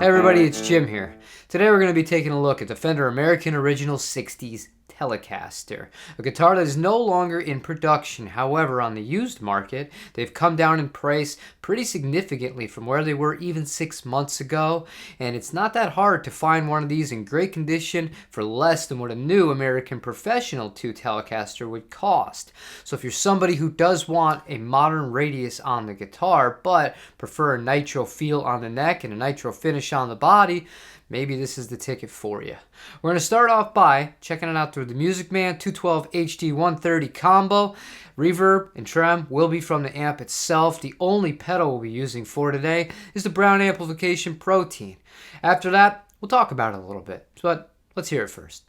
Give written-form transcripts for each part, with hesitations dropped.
Hey everybody, it's Jim here. Today we're going to be taking a look at the Fender American Original 60's Telecaster, a guitar that is no longer in production. However, on the used market, they've come down in price pretty significantly from where they were even 6 months ago, and it's not that hard to find one of these in great condition for less than what a new American Professional 2 Telecaster would cost. So if you're somebody who does want a modern radius on the guitar, but prefer a nitro feel on the neck and a nitro finish on the body, maybe this is the ticket for you. We're going to start off by checking it out through the Music Man 212 HD 130 combo. Reverb and trem will be from the amp itself. The only pedal we'll be using for today is the Brown Amplification Protein. After that, we'll talk about it a little bit, but let's hear it first.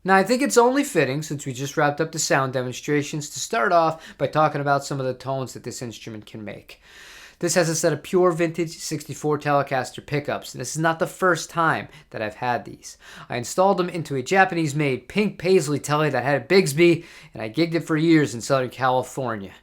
Now, I think it's only fitting, since we just wrapped up the sound demonstrations, to start off by talking about some of the tones that this instrument can make. This has a set of pure vintage 64 Telecaster pickups, and this is not the first time that I've had these. I installed them into a Japanese-made pink paisley Tele that had a Bigsby, and I gigged it for years in Southern California.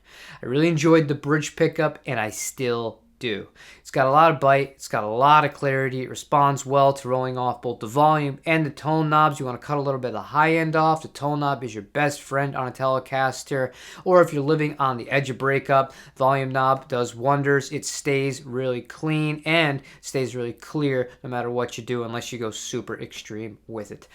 I really enjoyed the bridge pickup, and I still do. It's got a lot of bite, it's got a lot of clarity, it responds well to rolling off both the volume and the tone knobs. You want to cut a little bit of the high end off. The tone knob is your best friend on a Telecaster, or if you're living on the edge of breakup, volume knob does wonders. It stays really clean and stays really clear no matter what you do, unless you go super extreme with it.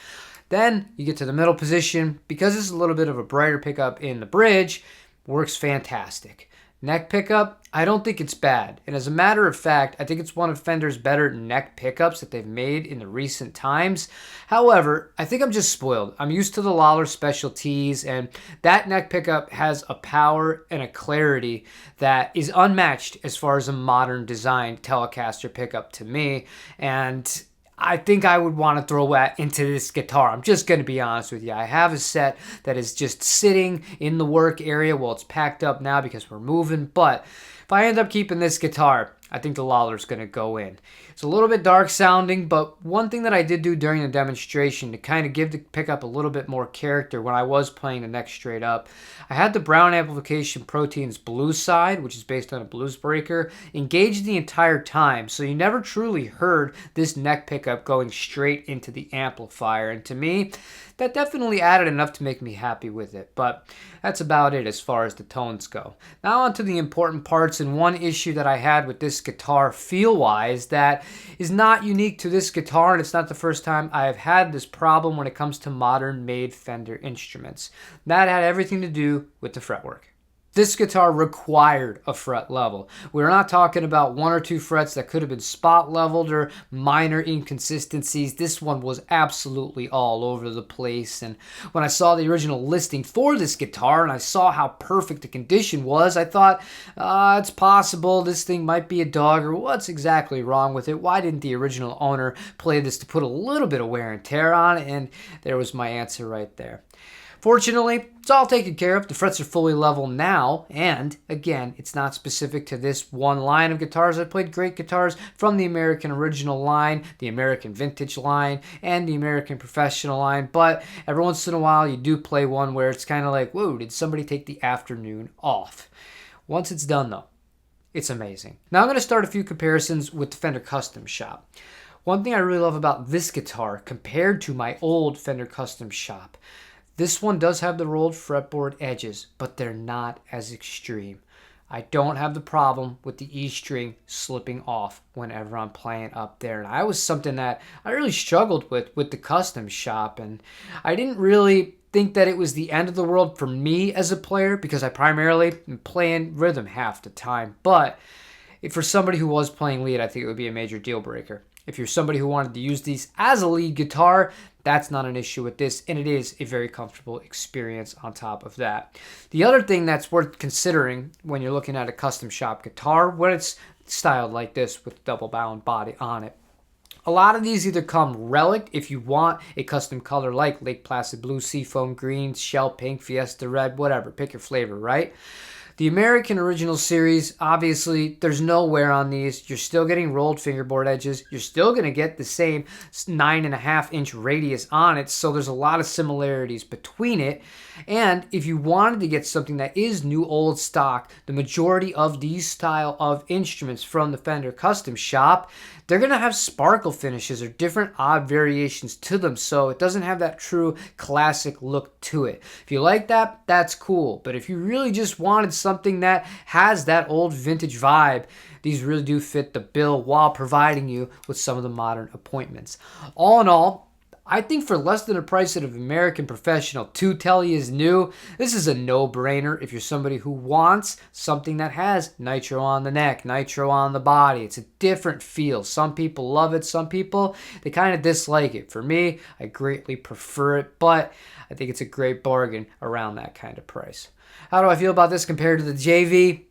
Then you get to the middle position. Because this is a little bit of a brighter pickup in the bridge, works fantastic. Neck pickup, I don't think it's bad. And as a matter of fact, I think it's one of Fender's better neck pickups that they've made in the recent times. However, I think I'm just spoiled. I'm used to the Lawler Special Ts, and that neck pickup has a power and a clarity that is unmatched as far as a modern designed Telecaster pickup to me. And I think I would want to throw that into this guitar. I'm just going to be honest with you. I have a set that is just sitting in the work area. Well, it's packed up now because we're moving. But if I end up keeping this guitar, I think the Lawler's going to go in. It's a little bit dark sounding, but one thing that I did do during the demonstration to kind of give the pickup a little bit more character when I was playing the neck straight up, I had the Brown Amplification Proteins blues side, which is based on a blues breaker, engaged the entire time, so you never truly heard this neck pickup going straight into the amplifier. And to me, that definitely added enough to make me happy with it, but that's about it as far as the tones go. Now on to the important parts, and one issue that I had with this guitar feel-wise that is not unique to this guitar, and it's not the first time I've had this problem when it comes to modern-made Fender instruments. That had everything to do with the fretwork. This guitar required a fret level. We're not talking about one or two frets that could have been spot leveled or minor inconsistencies. This one was absolutely all over the place. And when I saw the original listing for this guitar and I saw how perfect the condition was, I thought, it's possible this thing might be a dog, or what's exactly wrong with it? Why didn't the original owner play this to put a little bit of wear and tear on it? And there was my answer right there. Fortunately, it's all taken care of. The frets are fully level now, and again, it's not specific to this one line of guitars. I played great guitars from the American Original line, the American Vintage line, and the American Professional line, but every once in a while you do play one where it's kind of like, whoa, did somebody take the afternoon off? Once it's done though, it's amazing. Now I'm going to start a few comparisons with the Fender Custom Shop. One thing I really love about this guitar compared to my old Fender Custom Shop, this one does have the rolled fretboard edges, but they're not as extreme. I don't have the problem with the E string slipping off whenever I'm playing up there. And I was something that I really struggled with the Custom Shop. And I didn't really think that it was the end of the world for me as a player, because I primarily am playing rhythm half the time. But if for somebody who was playing lead, I think it would be a major deal breaker. If you're somebody who wanted to use these as a lead guitar, that's not an issue with this, and it is a very comfortable experience on top of that. The other thing that's worth considering when you're looking at a custom shop guitar, when it's styled like this with double bound body on it, a lot of these either come relic if you want a custom color like Lake Placid Blue, Seafoam Green, Shell Pink, Fiesta Red, whatever, pick your flavor, right? The American Original Series, obviously, there's no wear on these. You're still getting rolled fingerboard edges. You're still going to get the same 9.5-inch radius on it, so there's a lot of similarities between it. And if you wanted to get something that is new old stock, the majority of these style of instruments from the Fender Custom Shop, they're going to have sparkle finishes or different odd variations to them, so it doesn't have that true classic look to it. If you like that, that's cool. But if you really just wanted something that has that old vintage vibe, these really do fit the bill while providing you with some of the modern appointments. All in all, I think for less than the price of an American Professional 2 Tele is new, this is a no-brainer if you're somebody who wants something that has nitro on the neck, nitro on the body. It's a different feel. Some people love it. Some people, they kind of dislike it. For me, I greatly prefer it, but I think it's a great bargain around that kind of price. How do I feel about this compared to the JV?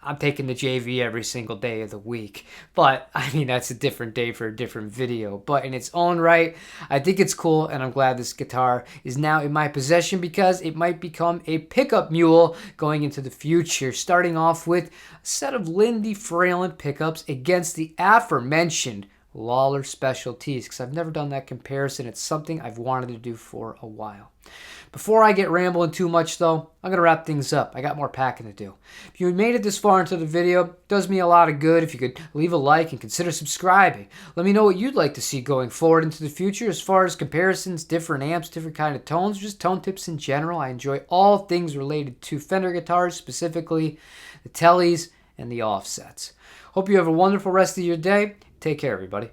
I'm taking the JV every single day of the week. But I mean, that's a different day for a different video. But in its own right, I think it's cool, and I'm glad this guitar is now in my possession because it might become a pickup mule going into the future. Starting off with a set of Lindy Fralin pickups against the aforementioned Lawler Specialties, because I've never done that comparison. It's something I've wanted to do for a while. Before I get rambling too much though, I'm going to wrap things up. I got more packing to do. If you made it this far into the video, it does me a lot of good if you could leave a like and consider subscribing. Let me know what you'd like to see going forward into the future as far as comparisons, different amps, different kind of tones, just tone tips in general. I enjoy all things related to Fender guitars, specifically the Teles and the offsets. Hope you have a wonderful rest of your day. Take care, everybody.